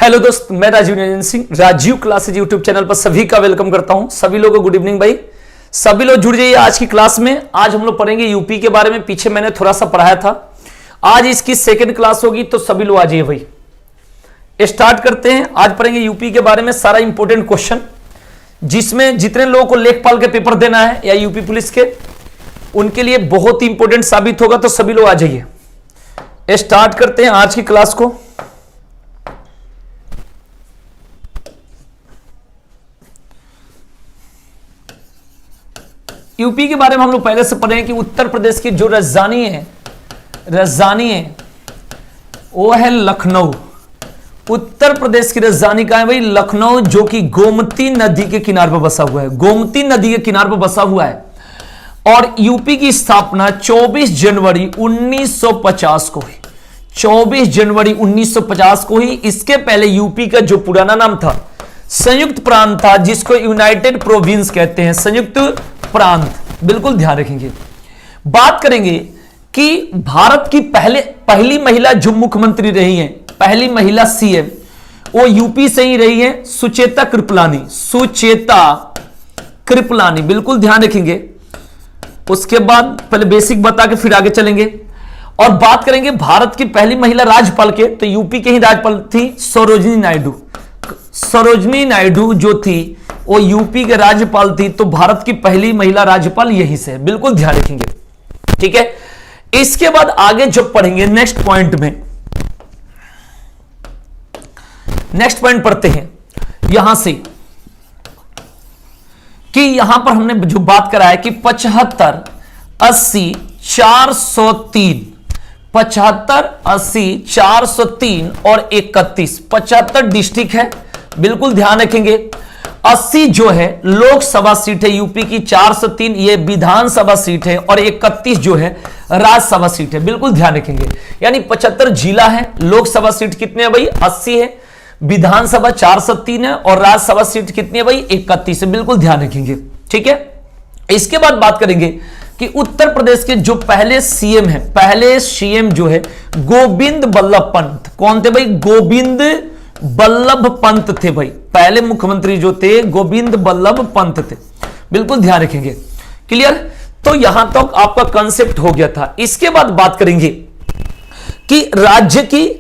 Hello दोस्त, मैं Rajeev Ranjan Singh Rajeev classes YouTube channel पर सभी का वेलकम करता हूं। सभी लोगों को गुड इवनिंग भाई। सभी लोग जुड़ जाइए आज की क्लास में। आज हम लोग पढ़ेंगे यूपी के बारे में। पीछे मैंने थोड़ा सा पढ़ाया था, आज इसकी सेकंड क्लास होगी, तो सभी लोग आ जाइए भाई। स्टार्ट करते हैं। आज पढ़ेंगे यूपी के बारे में सारा इंपॉर्टेंट क्वेश्चन, जिसमें जितने लोगों को लेखपाल के पेपर देना है या यूपी पुलिस के, उनके लिए बहुत ही इंपॉर्टेंट साबित होगा। तो सभी लोग आ जाइए। स्टार्ट करते हैं आज की क्लास को। यूपी के बारे में हम लोग पहले से पढ़े हैं कि उत्तर प्रदेश की जो राजधानी है वो है लखनऊ। उत्तर प्रदेश की राजधानी का है भाई लखनऊ, जो कि गोमती नदी के किनारे पर बसा हुआ है। गोमती नदी के किनारे पर बसा हुआ है। और यूपी की स्थापना 24 जनवरी 1950 को हुई। 24 जनवरी 1950 को ही। इसके पहले यूपी का जो पुराना नाम था संयुक्त प्रांत था, जिसको यूनाइटेड प्रोविंस कहते हैं, संयुक्त प्रांत। बिल्कुल ध्यान रखेंगे। बात करेंगे कि भारत की पहली महिला जो मुख्यमंत्री रही हैं, पहली महिला सीएम, वो यूपी से ही रही है, सुचेता कृपलानी। बिल्कुल ध्यान रखेंगे। उसके बाद पहले बेसिक बता के फिर आगे चलेंगे और बात करेंगे भारत की पहली महिला राज्यपाल के। तो यूपी के ही राज्यपाल थी सरोजिनी नायडू जो थी वो यूपी के राज्यपाल थी। तो भारत की पहली महिला राज्यपाल यही से है। बिल्कुल ध्यान रखेंगे, ठीक है। इसके बाद आगे जब पढ़ेंगे नेक्स्ट पॉइंट में, नेक्स्ट पॉइंट पढ़ते हैं यहां से कि यहां पर हमने जो बात करा है कि 75, 80, 403, 75, 80, 403 और 31, 75 डिस्ट्रिक्ट है। बिल्कुल ध्यान रखेंगे। 80 जो है लोकसभा सीट है यूपी की, 403 ये विधानसभा सीट है और 31 जो है राज्यसभा सीट है। बिल्कुल ध्यान रखेंगे। यानी 75 जिला है, लोकसभा सीट कितने है भाई 80 है, विधानसभा 403 है और राज्यसभा सीट कितनी है भाई 31 है। बिल्कुल ध्यान रखेंगे, ठीक है। इसके बाद बात करेंगे कि उत्तर प्रदेश के जो पहले सीएम है, पहले सीएम जो है गोविंद बल्लभ पंत। कौन थे भाई? गोविंद बल्लभ पंत थे भाई। पहले मुख्यमंत्री जो थे गोविंद बल्लभ पंत थे। बिल्कुल ध्यान रखेंगे। क्लियर? तो यहां तक आपका कंसेप्ट हो गया था। इसके बाद बात करेंगे कि राज्य की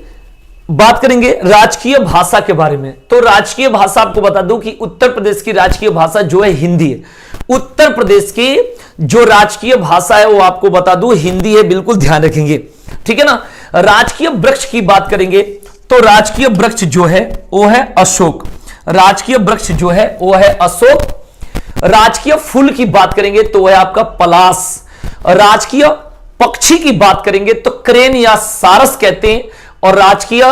बात करेंगे राजकीय भाषा के बारे में। तो राजकीय भाषा आपको बता दूं कि उत्तर प्रदेश की राजकीय भाषा जो है हिंदी है। उत्तर प्रदेश की जो राजकीय भाषा है वो आपको बता दूं हिंदी है। बिल्कुल ध्यान रखेंगे, ठीक है ना। राजकीय वृक्ष की बात करेंगे तो राजकीय वृक्ष जो है वो है अशोक। राजकीय वृक्ष जो है वो है अशोक। राजकीय फूल की बात करेंगे तो वह है आपका पलाश। राजकीय पक्षी की बात करेंगे तो क्रेन या सारस कहते हैं। और राजकीय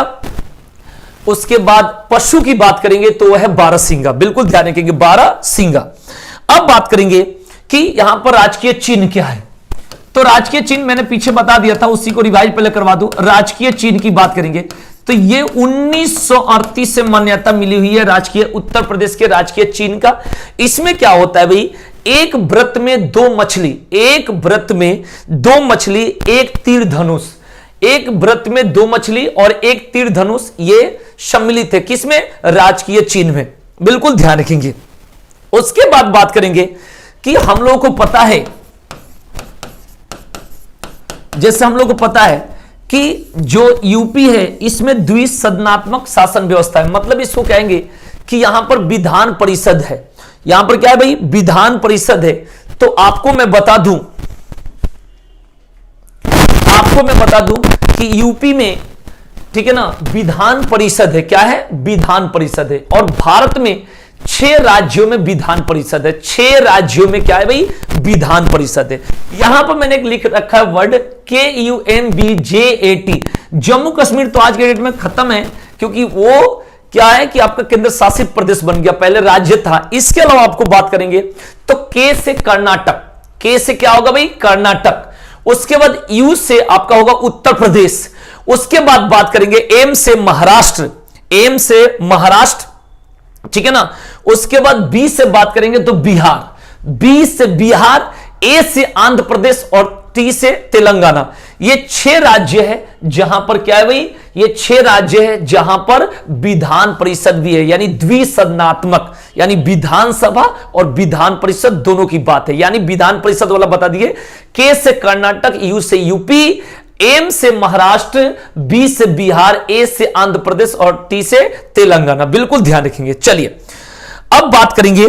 उसके बाद पशु की बात करेंगे तो वह है बारहसिंगा। बिल्कुल ध्यान रखेंगे, बारहसिंगा। अब बात करेंगे कि यहां पर राजकीय चिन्ह क्या है। तो राजकीय चिन्ह मैंने पीछे बता दिया था, उसी को रिवाइज पहले करवा दूं। राजकीय चिन्ह की बात करेंगे तो ये 1938 से मान्यता मिली हुई है राजकीय उत्तर प्रदेश के राजकीय चिन्ह का। इसमें क्या होता है भाई, एक व्रत में दो मछली, एक व्रत में दो मछली, एक तीर धनुष। एक व्रत में दो मछली और एक तीर धनुष, ये सम्मिलित है किसमें? राजकीय चिन्ह में। बिल्कुल ध्यान रखेंगे। उसके बाद बात करेंगे कि हम लोगों को पता है, जैसे हम लोग को पता है कि जो यूपी है इसमें द्विसदनात्मक शासन व्यवस्था है। मतलब इसको कहेंगे कि यहां पर विधान परिषद है। यहां पर क्या है भाई? विधान परिषद है। तो आपको मैं बता दूं कि यूपी में, ठीक है ना, विधान परिषद है। क्या है? विधान परिषद है। और भारत में 6 राज्यों में विधान परिषद है। 6 राज्यों में क्या है भाई? विधान परिषद है। यहां पर मैंने एक लिख रखा है वर्ड KUMBJAT। जम्मू कश्मीर तो आज के डेट में खत्म है, क्योंकि वो क्या है कि आपका केंद्र शासित प्रदेश बन गया, पहले राज्य था। इसके अलावा आपको बात करेंगे तो K से कर्नाटक। K से क्या होगा भाई? कर्नाटक। उसके बाद U से आपका होगा उत्तर प्रदेश। उसके बाद बात करेंगे M से महाराष्ट्र। M से महाराष्ट्र, ठीक है ना। उसके बाद B से बात करेंगे तो बिहार। B से बिहार। A से आंध्र प्रदेश और T से तेलंगाना। ये 6 राज्य है जहां पर क्या है भाई? ये 6 राज्य है जहां पर विधान परिषद भी है, यानी द्विसदनात्मक, यानी विधानसभा और विधान परिषद दोनों की बात है। यानी विधान परिषद वाला बता दिए, के से कर्नाटक, यू से यूपी, एम से महाराष्ट्र, बी से बिहार, ए से आंध्र प्रदेश और टी से तेलंगाना। बिल्कुल ध्यान रखेंगे। चलिए अब बात करेंगे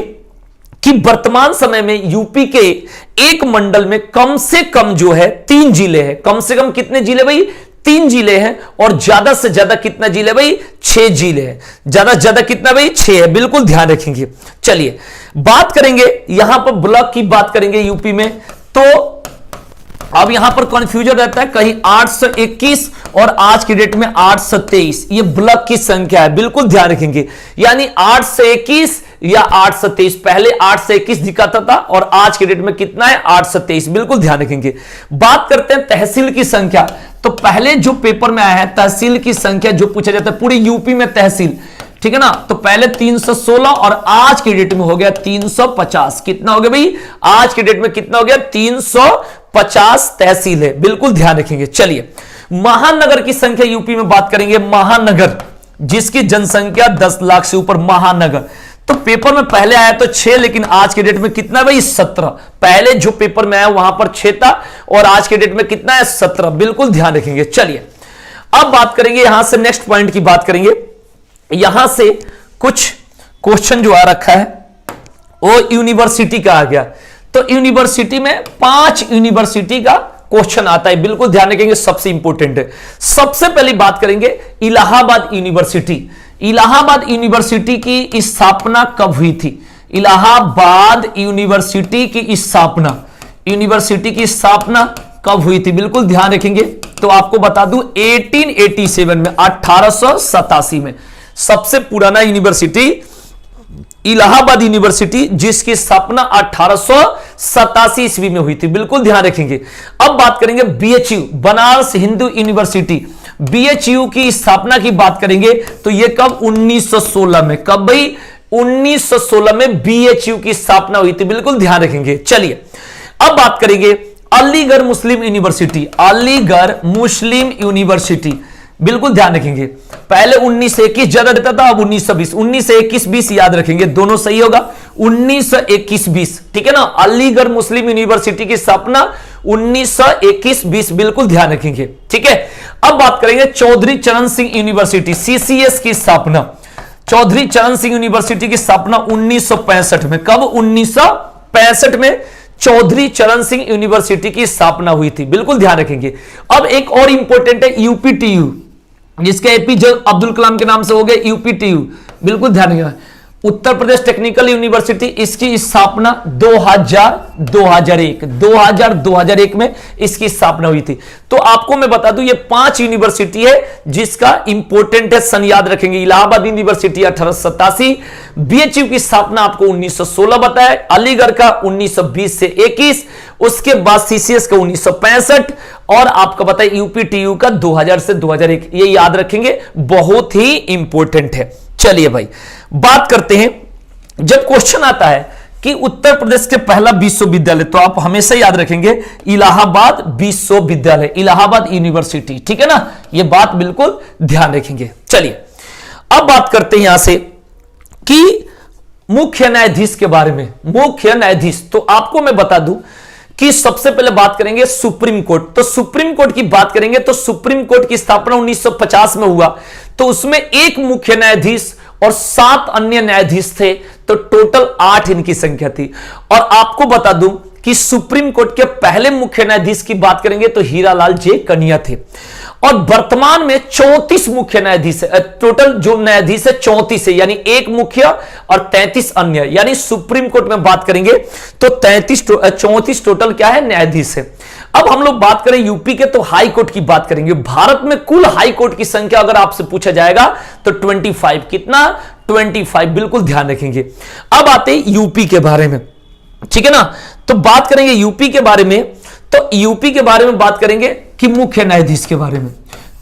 कि वर्तमान समय में यूपी के एक मंडल में कम से कम जो है 3 जिले हैं। कम से कम कितने जिले भाई? 3 जिले हैं। और ज्यादा से ज्यादा कितना जिले भाई? 6 जिले हैं। ज्यादा से ज्यादा कितना भाई? 6 है। बिल्कुल ध्यान रखेंगे। चलिए बात करेंगे यहां पर ब्लॉक की बात करेंगे यूपी में। तो अब यहां पर कंफ्यूजन रहता है, कहीं 821 और आज की डेट में 823, ये ब्लॉक की संख्या है। बिल्कुल ध्यान रखेंगे, यानी 821 या 823। पहले 821 दिखाता था और आज की डेट में कितना है? 823। बिल्कुल ध्यान रखेंगे। बात करते हैं तहसील की संख्या। तो पहले जो पेपर में आया है तहसील की संख्या जो पूछा जाता है पूरी यूपी में तहसील, ठीक है ना, तो पहले 316 और आज की डेट में हो गया 350। कितना हो गया भाई? आज की डेट में कितना हो गया? 350 तहसील है। बिल्कुल ध्यान रखेंगे। चलिए महानगर की संख्या यूपी में बात करेंगे। महानगर जिसकी जनसंख्या 10 लाख से ऊपर, महानगर। तो पेपर में पहले आया तो 6, लेकिन आज की डेट में कितना भाई? 17। पहले जो पेपर में आया वहां पर 6 था और आज की डेट में कितना है? 17। बिल्कुल ध्यान रखेंगे। चलिए अब बात करेंगे यहां से नेक्स्ट पॉइंट की बात करेंगे। यहां से कुछ क्वेश्चन जो आ रखा है वो यूनिवर्सिटी का आ गया। तो यूनिवर्सिटी में 5 यूनिवर्सिटी का क्वेश्चन आता है। बिल्कुल ध्यान रखेंगे, सबसे इंपॉर्टेंट है। सबसे पहली बात करेंगे इलाहाबाद यूनिवर्सिटी। इलाहाबाद यूनिवर्सिटी की स्थापना कब हुई थी? इलाहाबाद यूनिवर्सिटी की स्थापना, यूनिवर्सिटी की स्थापना कब हुई थी? बिल्कुल ध्यान रखेंगे। तो आपको बता दूं 1887 में, 1887 में। सबसे पुराना यूनिवर्सिटी इलाहाबाद यूनिवर्सिटी, जिसकी स्थापना 1887 ईस्वी में हुई थी। बिल्कुल ध्यान रखेंगे। अब बात करेंगे BHU, Banaras Hindu university. BHU की स्थापना की बात करेंगे तो यह कब? 1916 में। कब भाई? 1916 में बीएचयू की स्थापना हुई थी। बिल्कुल ध्यान रखेंगे। चलिए अब बात करेंगे अलीगढ़ मुस्लिम यूनिवर्सिटी। अलीगढ़ मुस्लिम यूनिवर्सिटी, बिल्कुल ध्यान रखेंगे। पहले 1921 ज्यादा रहता था, अब 1920। 1921-20 याद रखेंगे, दोनों सही होगा। 1921-20, ठीक है ना। अलीगढ़ मुस्लिम यूनिवर्सिटी की स्थापना 1921-20, बिल्कुल ध्यान रखेंगे। ठीक है। अब बात करेंगे चौधरी चरण सिंह यूनिवर्सिटी, सीसीएस की स्थापना। चौधरी चरण सिंह यूनिवर्सिटी की स्थापना 1965 में। कब? 1965 में चौधरी चरण सिंह यूनिवर्सिटी की स्थापना हुई थी। बिल्कुल ध्यान रखेंगे। अब एक और इंपॉर्टेंट है यूपीटीयू, जिसके एपीजे अब्दुल कलाम के नाम से हो गए यूपीटीयू। बिल्कुल ध्यान रखिएगा। उत्तर प्रदेश टेक्निकल यूनिवर्सिटी, इसकी स्थापना 2001 में इसकी स्थापना हुई थी। तो आपको मैं बता दूं ये 5 यूनिवर्सिटी है जिसका इंपॉर्टेंट है, सन याद रखेंगे। इलाहाबाद यूनिवर्सिटी 1887, बीएचयू की स्थापना आपको 1916 बताया, अलीगढ़ का 1920 से 21, उसके बाद सीसीएस का 1965 और आपका बताया यूपीटीयू का 2000 से 2001। ये याद रखेंगे, बहुत ही इंपॉर्टेंट है। चलिए भाई बात करते हैं, जब क्वेश्चन आता है कि उत्तर प्रदेश के पहला विश्वविद्यालय, तो आप हमेशा याद रखेंगे इलाहाबाद विश्वविद्यालय, इलाहाबाद यूनिवर्सिटी। ठीक है ना, यह बात बिल्कुल ध्यान रखेंगे। चलिए अब बात करते हैं यहां से कि मुख्य न्यायाधीश के बारे में। मुख्य न्यायाधीश, तो आपको मैं बता दूं कि सबसे पहले बात करेंगे सुप्रीम कोर्ट। तो सुप्रीम कोर्ट की बात करेंगे तो सुप्रीम कोर्ट की स्थापना 1950 में हुआ। तो उसमें एक मुख्य न्यायाधीश और 7 अन्य न्यायाधीश थे, तो टोटल 8 इनकी संख्या थी। और आपको बता दूं कि सुप्रीम कोर्ट के पहले मुख्य न्यायाधीश की बात करेंगे तो हीरालाल जे कनिया थे। और वर्तमान में 34 मुख्य न्यायाधीश है। टोटल जो न्यायाधीश है 34 है, यानी एक मुख्य और 33 अन्य। यानी सुप्रीम कोर्ट में बात करेंगे तो 34 टोटल क्या है? न्यायाधीश है। अब हम लोग बात करें यूपी के, तो हाई कोर्ट की बात करेंगे। भारत में कुल हाई कोर्ट की संख्या अगर आपसे पूछा जाएगा तो 25। कितना? 25। बिल्कुल ध्यान रखेंगे। अब आते हैं यूपी के बारे में, ठीक है ना। तो बात करेंगे यूपी के बारे में, तो यूपी के बारे में बात करेंगे कि मुख्य न्यायाधीश के बारे में।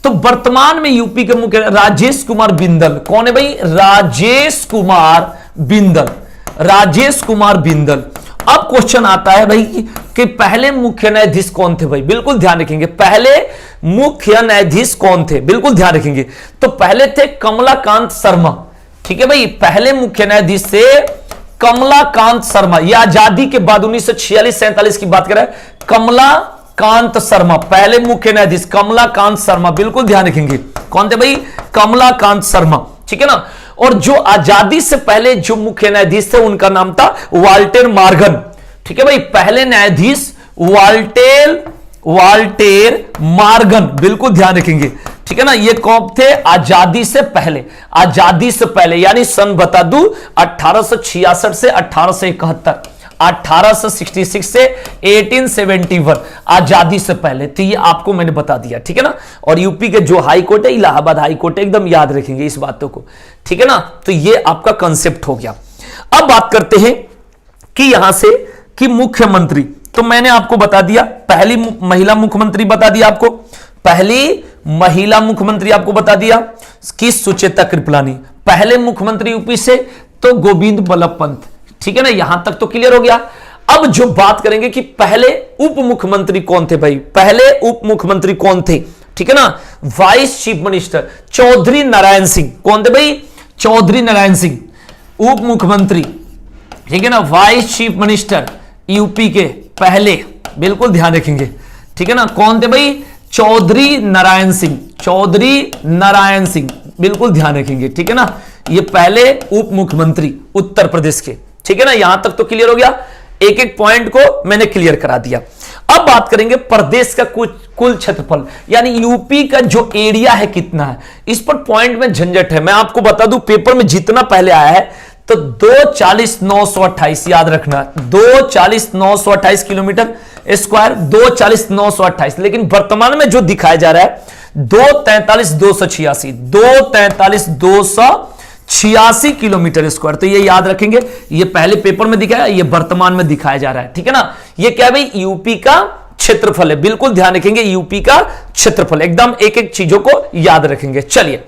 तो वर्तमान में यूपी के मुख्य राजेश कुमार बिंदल। कौन है भाई? राजेश कुमार बिंदल। राजेश कुमार बिंदल। अब क्वेश्चन आता है भाई कि पहले मुख्य न्यायाधीश कौन थे भाई, बिल्कुल ध्यान रखेंगे, पहले मुख्य न्यायाधीश कौन थे, बिल्कुल ध्यान रखेंगे। तो पहले थे कमलाकांत शर्मा, ठीक है भाई, पहले मुख्य न्यायाधीश से कमलाकांत शर्मा। यह आजादी के बाद 1946-47 की बात करें, कमलाकांत शर्मा पहले मुख्य न्यायाधीश, कमलाकांत शर्मा, बिल्कुल ध्यान रखेंगे। कौन थे भाई? कमलाकांत शर्मा, ठीक है ना। और जो आजादी से पहले जो मुख्य न्यायाधीश थे उनका नाम था वाल्टेर मॉर्गन, ठीक है भाई, पहले न्यायाधीश वाल्टेर मॉर्गन, बिल्कुल ध्यान रखेंगे, ठीक है ना। ये कौन थे? आजादी से पहले, आजादी से पहले यानी सन बता दूं 1866 से 1871, 1866 से 1871, आजादी से पहले। तो ये आपको मैंने बता दिया, ठीक है ना। और यूपी के जो हाई कोर्ट है, इलाहाबाद हाई कोर्ट है, एकदम याद रखेंगे इस बातों को, ठीक है ना। तो ये आपका कंसेप्ट हो गया। अब बात करते हैं कि यहां से कि मुख्यमंत्री, तो मैंने आपको बता दिया, पहली महिला मुख्यमंत्री बता दिया आपको, पहली महिला मुख्यमंत्री आपको बता दिया कि सुचेता कृपलानी। पहले मुख्यमंत्री यूपी से तो गोविंद बल्लभ पंत, ठीक है ना, यहां तक तो क्लियर हो गया। अब जो बात करेंगे कि पहले उप मुख्यमंत्री कौन थे भाई, पहले उप मुख्यमंत्री कौन थे, ठीक है ना, vice chief minister Chaudhary Narayan Singh. कौन थे भाई? चौधरी नारायण सिंह उप मुख्यमंत्री, ठीक है ना, वाइस चीफ मिनिस्टर यूपी के पहले, बिल्कुल ध्यान रखेंगे, ठीक है ना। कौन थे भाई? चौधरी नारायण सिंह, चौधरी नारायण सिंह, बिल्कुल ध्यान रखेंगे, ठीक है ना। ये पहले उप मुख्यमंत्री उत्तर प्रदेश के, ठीक है ना। यहां तक तो क्लियर हो गया, एक एक पॉइंट को मैंने क्लियर करा दिया। अब बात करेंगे प्रदेश का कुल क्षेत्रफल, यानी यूपी का जो एरिया है कितना है, इस पर पॉइंट में झंझट है। मैं आपको बता दूं पेपर में जितना पहले आया है तो 240,928 याद रखना, 240,928 किलोमीटर स्क्वायर, 240,928, लेकिन वर्तमान में जो दिखाया जा रहा है 243,286, 243,286 किलोमीटर स्क्वायर। तो ये याद रखेंगे, ये पहले पेपर में दिखाया, ये वर्तमान में दिखाया जा रहा है, ठीक है ना। ये क्या है भाई? यूपी का क्षेत्रफल है, बिल्कुल ध्यान रखेंगे, यूपी का क्षेत्रफल, एकदम एक एक चीजों को याद रखेंगे। चलिए,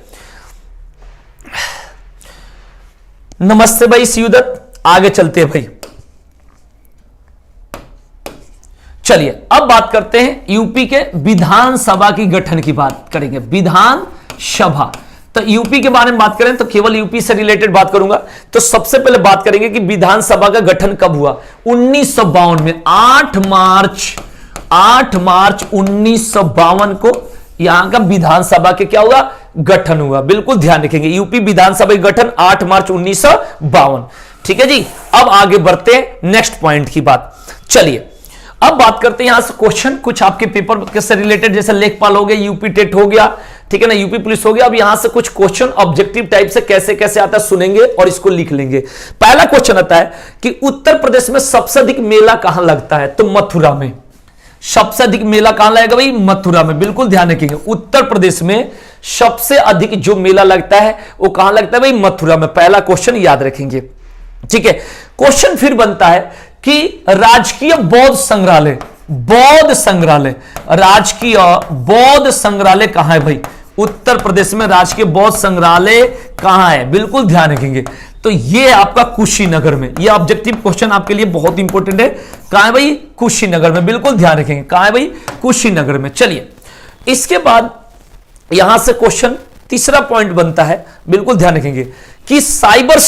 नमस्ते भाई सियुदत्त, आगे चलते हैं भाई। चलिए अब बात करते हैं यूपी के विधानसभा की गठन की बात करेंगे, विधानसभा। तो यूपी के बारे में बात करें तो केवल यूपी से रिलेटेड बात करूंगा। तो सबसे पहले बात करेंगे कि विधानसभा का गठन कब हुआ? 1952 में, 8 मार्च 1952 को यहां का विधानसभा के क्या हुआ? गठन हुआ, बिल्कुल ध्यान रखेंगे। यूपी विधानसभा गठन 8 मार्च 1952, ठीक है जी। अब आगे बढ़ते हैं नेक्स्ट पॉइंट की बात। चलिए अब बात करते हैं यहां से क्वेश्चन कुछ आपके पेपर से रिलेटेड, जैसे लेखपाल हो गया, यूपी टेट हो गया, ठीक है ना, यूपी पुलिस हो गया। अब यहां से कुछ क्वेश्चन ऑब्जेक्टिव टाइप से कैसे कैसे आता है सुनेंगे और इसको लिख लेंगे। पहला क्वेश्चन आता है कि उत्तर प्रदेश में सबसे अधिक मेला कहां लगता है? तो मथुरा में। सबसे अधिक मेला कहां लगेगा भाई? मथुरा में, बिल्कुल ध्यान रखेंगे। उत्तर प्रदेश में सबसे अधिक जो मेला लगता है वो कहां लगता है भाई? मथुरा में। पहला क्वेश्चन याद रखेंगे, ठीक है। क्वेश्चन फिर बनता है कि राजकीय बौद्ध संग्रहालय, राजकीय बौद्ध संग्रहालय कहां है भाई? उत्तर प्रदेश में राजकीय बौद्ध संग्रहालय कहां है? बिल्कुल ध्यान रखेंगे। तो ये आपका कुशीनगर में, ये ऑब्जेक्टिव क्वेश्चन आपके लिए बहुत इंपॉर्टेंट है। कहां है भाई? कुशीनगर में, बिल्कुल ध्यान रखेंगे। कहां है भाई? कुशीनगर में। चलिए इसके बाद यहां से क्वेश्चन तीसरा पॉइंट बनता है, बिल्कुल ध्यान रखेंगे कि साइबर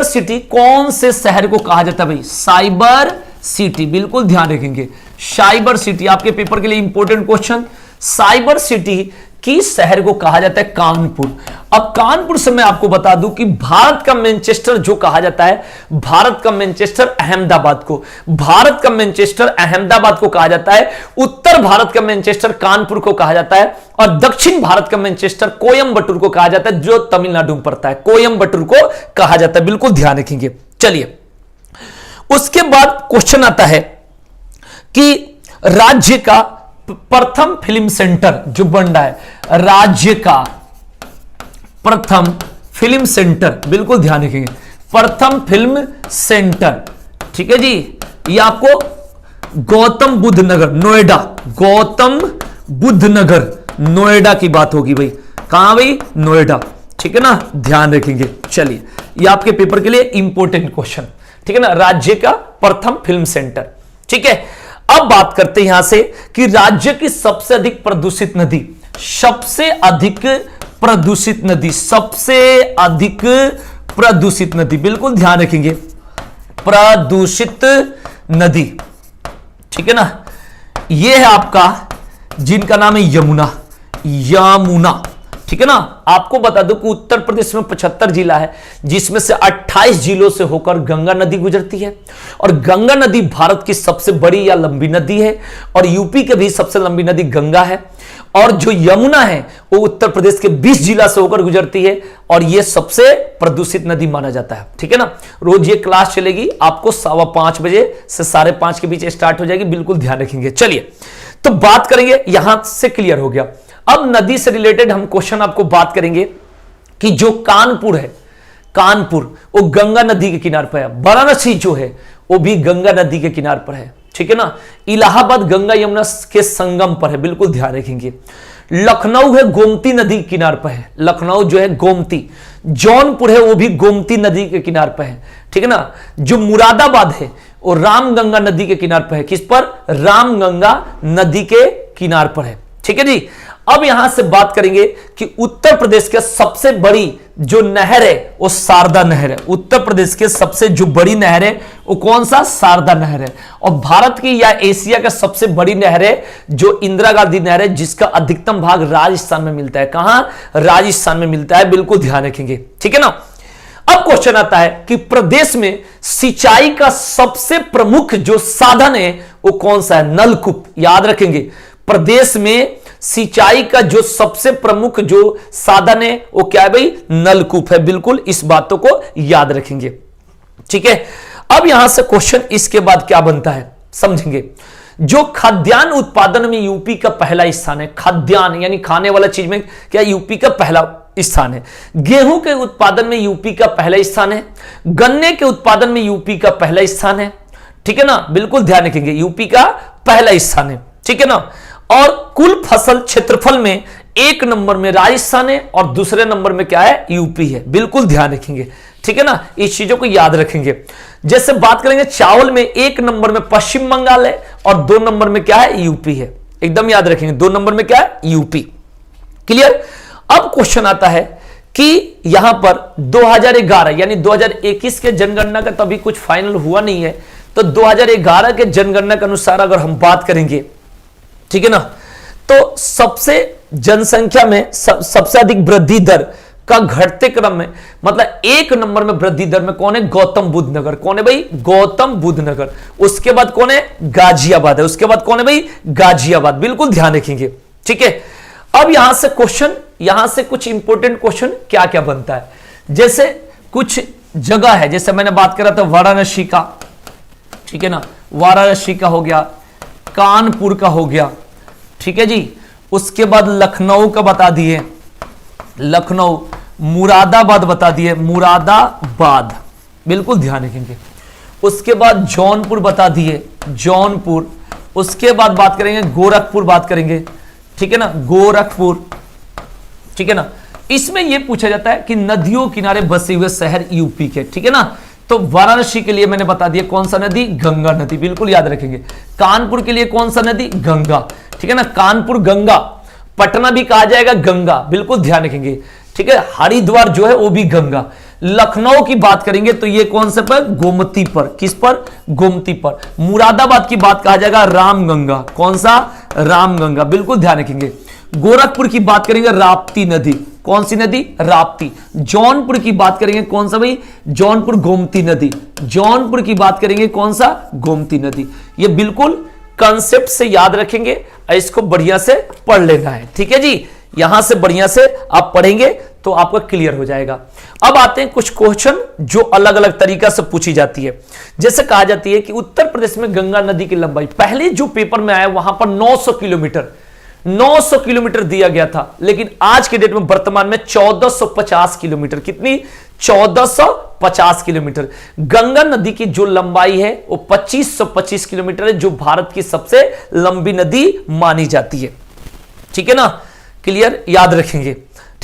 सिटी कौन से शहर को कहा जाता है भाई? साइबर सिटी, बिल्कुल ध्यान रखेंगे। साइबर सिटी आपके पेपर के लिए इंपॉर्टेंट क्वेश्चन। साइबर सिटी किस शहर को कहा जाता है? कानपुर। अब कानपुर से मैं आपको बता दूं कि भारत का मैनचेस्टर जो कहा जाता है, भारत का मैनचेस्टर अहमदाबाद को, भारत का मैनचेस्टर अहमदाबाद को कहा जाता है। उत्तर भारत का मैनचेस्टर कानपुर को कहा जाता है और दक्षिण भारत का मैनचेस्टर कोयम्बटूर को कहा जाता है, जो तमिलनाडु में पड़ता है, कोयम्बटूर को कहा जाता है, बिल्कुल ध्यान रखेंगे। चलिए उसके बाद क्वेश्चन आता है कि राज्य का प्रथम फिल्म सेंटर जो बन रहा है, राज्य का प्रथम फिल्म सेंटर, बिल्कुल ध्यान रखेंगे, प्रथम फिल्म सेंटर, ठीक है जी। ये आपको गौतम बुद्ध नगर नोएडा, गौतम बुद्ध नगर नोएडा की बात होगी भाई। कहां भाई? नोएडा, ठीक है ना, ध्यान रखेंगे। चलिए ये आपके पेपर के लिए इंपॉर्टेंट क्वेश्चन, ठीक है ना। राज्य का प्रथम फिल्म सेंटर। ठीक है, अब बात करते हैं यहां से कि राज्य की सबसे अधिक प्रदूषित नदी, सबसे अधिक प्रदूषित नदी, सबसे अधिक प्रदूषित नदी, बिल्कुल ध्यान रखेंगे, प्रदूषित नदी। ठीक है ना, यह है आपका जिनका नाम है यमुना, यमुना। ठीक है ना, आपको बता दूं कि उत्तर प्रदेश में 75 जिला है, जिसमें से 28 जिलों से होकर गंगा नदी गुजरती है, और गंगा नदी भारत की सबसे बड़ी या लंबी नदी है, और यूपी की भी सबसे लंबी नदी गंगा है, और जो यमुना है वो उत्तर प्रदेश के 20 जिला से होकर गुजरती है, और यह सबसे प्रदूषित नदी माना जाता है। ठीक है ना, रोज ये क्लास चलेगी, आपको 5:15 बजे से 5:30 के बीच स्टार्ट हो जाएगी, बिल्कुल ध्यान रखेंगे। चलिए तो बात करेंगे, यहां से क्लियर हो गया। अब नदी से रिलेटेड हम क्वेश्चन आपको बात करेंगे कि जो कानपुर है, कानपुर वो गंगा नदी के किनारे पर है, वाराणसी जो है वो भी गंगा नदी के किनारे पर है। ठीक है ना, इलाहाबाद गंगा यमुना के संगम पर है, बिल्कुल ध्यान रखेंगे। लखनऊ है गोमती नदी के किनारे पर है, लखनऊ जो है गोमती। जौनपुर है वो भी गोमती नदी के किनारे पर है। ठीक है ना, जो मुरादाबाद है वो रामगंगा नदी के किनारे पर है, किस पर? रामगंगा नदी के किनारे पर है। ठीक है जी, अब यहां से बात करेंगे कि उत्तर प्रदेश के सबसे बड़ी जो नहर है वो शारदा नहर है। उत्तर प्रदेश के सबसे जो बड़ी नहर है वो कौन सा? शारदा नहर है। और भारत की या एशिया का सबसे बड़ी नहर है जो इंदिरा गांधी नहर है, जिसका अधिकतम भाग राजस्थान में मिलता है। कहां? राजस्थान में मिलता है, बिल्कुल ध्यान रखेंगे। ठीक है ना, अब क्वेश्चन आता है कि प्रदेश में सिंचाई का सबसे प्रमुख जो साधन है वो कौन सा है? नलकूप। याद रखेंगे, प्रदेश में सिंचाई का जो सबसे प्रमुख जो साधन है वो क्या है भाई? नलकूप है, बिल्कुल इस बातों को याद रखेंगे। ठीक है, अब यहां से क्वेश्चन इसके बाद क्या बनता है समझेंगे। जो खाद्यान्न उत्पादन में यूपी का पहला स्थान है, खाद्यान्न यानी खाने वाला चीज में क्या यूपी का पहला स्थान है। गेहूं के उत्पादन में यूपी का पहला स्थान है, गन्ने के उत्पादन में यूपी का पहला स्थान है। ठीक है ना, बिल्कुल ध्यान रखेंगे, यूपी का पहला स्थान है। ठीक है ना, और कुल फसल क्षेत्रफल में 1 नंबर में राजस्थान है और दूसरे नंबर में क्या है? यूपी है, बिल्कुल ध्यान रखेंगे। ठीक है ना, इस चीजों को याद रखेंगे। जैसे बात करेंगे चावल में 1 नंबर में पश्चिम बंगाल है और 2 नंबर में क्या है? यूपी है, एकदम याद रखेंगे। 2 नंबर में क्या है? यूपी। क्लियर। अब क्वेश्चन आता है कि यहां पर 2011 यानी 2021 के जनगणना का तो अभी कुछ फाइनल हुआ नहीं है, तो 2011 के जनगणना के अनुसार अगर हम बात करेंगे, ठीक है ना, तो सबसे जनसंख्या में सबसे अधिक वृद्धि दर का घटते क्रम में, मतलब 1 नंबर में वृद्धि दर में कौन है? गौतम बुद्ध नगर। कौन है भाई? गौतम बुद्ध नगर। उसके बाद कौन है? गाजियाबाद है। उसके बाद कौन है भाई? गाजियाबाद, बिल्कुल ध्यान रखेंगे। ठीक है, अब यहां से क्वेश्चन, यहां से कुछ इंपॉर्टेंट क्वेश्चन क्या क्या बनता है। जैसे कुछ जगह है, जैसे मैंने बात करा था वाराणसी का, ठीक है ना, वाराणसी का हो गया, कानपुर का हो गया, ठीक है जी। उसके बाद लखनऊ का बता दिए, लखनऊ, मुरादाबाद बता दिए, मुरादाबाद, बिल्कुल ध्यान रखेंगे। उसके बाद जौनपुर बता दिए, जौनपुर। उसके बाद बात करेंगे गोरखपुर, बात करेंगे, ठीक है ना, गोरखपुर, ठीक है ना। इसमें यह पूछा जाता है कि नदियों किनारे बसे हुए शहर यूपी के, ठीक है ना। तो वाराणसी के लिए मैंने बता दिया कौन सा नदी? गंगा नदी, बिल्कुल याद रखेंगे। कानपुर के लिए कौन सा नदी? गंगा, ठीक है ना, कानपुर गंगा। पटना भी कहा जाएगा गंगा, बिल्कुल ध्यान रखेंगे, ठीक है। हरिद्वार जो है वो भी गंगा। लखनऊ की बात करेंगे तो ये कौन से पर? गोमती पर। किस पर? गोमती पर। मुरादाबाद की बात कहा जाएगा रामगंगा। कौन सा? रामगंगा, बिल्कुल ध्यान रखेंगे। गोरखपुर की बात करेंगे राप्ती नदी। कौन सी नदी? राप्ती। जौनपुर की बात करेंगे कौन सा भाई? जौनपुर गोमती नदी। जौनपुर की बात करेंगे कौन सा? गोमती नदी। ये बिल्कुल कंसेप्ट से याद रखेंगे, इसको बढ़िया से पढ़ लेना है, ठीक है जी। यहां से बढ़िया से आप पढ़ेंगे तो आपका क्लियर हो जाएगा। अब आते हैं कुछ क्वेश्चन जो अलग अलग तरीका से पूछी जाती है। जैसे कहा जाती है कि उत्तर प्रदेश में गंगा नदी की लंबाई, पहले जो पेपर में आया वहां पर 900 किलोमीटर 900 किलोमीटर दिया गया था, लेकिन आज के डेट में वर्तमान में 1450 किलोमीटर। कितनी? 1450 किलोमीटर। गंगा नदी की जो लंबाई है वो 2525 किलोमीटर है, जो भारत की सबसे लंबी नदी मानी जाती है, ठीक है ना। क्लियर, याद रखेंगे,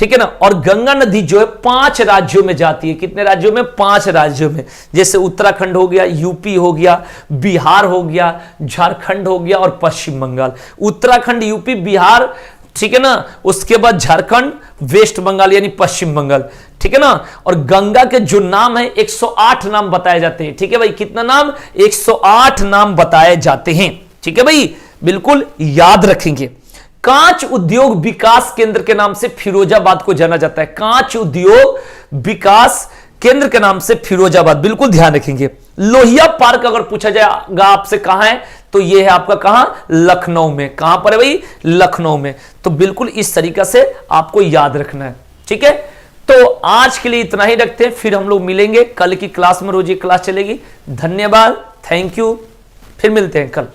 ठीक है ना। और गंगा नदी जो है 5 राज्यों में जाती है। कितने राज्यों में? 5 राज्यों में। जैसे उत्तराखंड हो गया, यूपी हो गया, बिहार हो गया, झारखंड हो गया और पश्चिम बंगाल। उत्तराखंड, यूपी, बिहार, ठीक है ना, उसके बाद झारखंड, वेस्ट बंगाल यानी पश्चिम बंगाल, ठीक है ना। और गंगा के जो नाम है 108 नाम बताए जाते हैं, ठीक है भाई। कितना नाम? 108 नाम बताए जाते हैं, ठीक है भाई, बिल्कुल याद रखेंगे। कांच उद्योग विकास केंद्र के नाम से फिरोजाबाद को जाना जाता है। कांच उद्योग विकास केंद्र के नाम से फिरोजाबाद, बिल्कुल ध्यान रखेंगे। लोहिया पार्क अगर पूछा जाएगा आपसे कहां है, तो यह है आपका कहां? लखनऊ में। कहां पर है भाई? लखनऊ में। तो बिल्कुल इस तरीका से आपको याद रखना है, ठीक है। तो आज के लिए इतना ही रखते हैं, फिर हम लोग मिलेंगे कल की क्लास में। रोज ये क्लास चलेगी। धन्यवाद, थैंक यू, फिर मिलते हैं कल।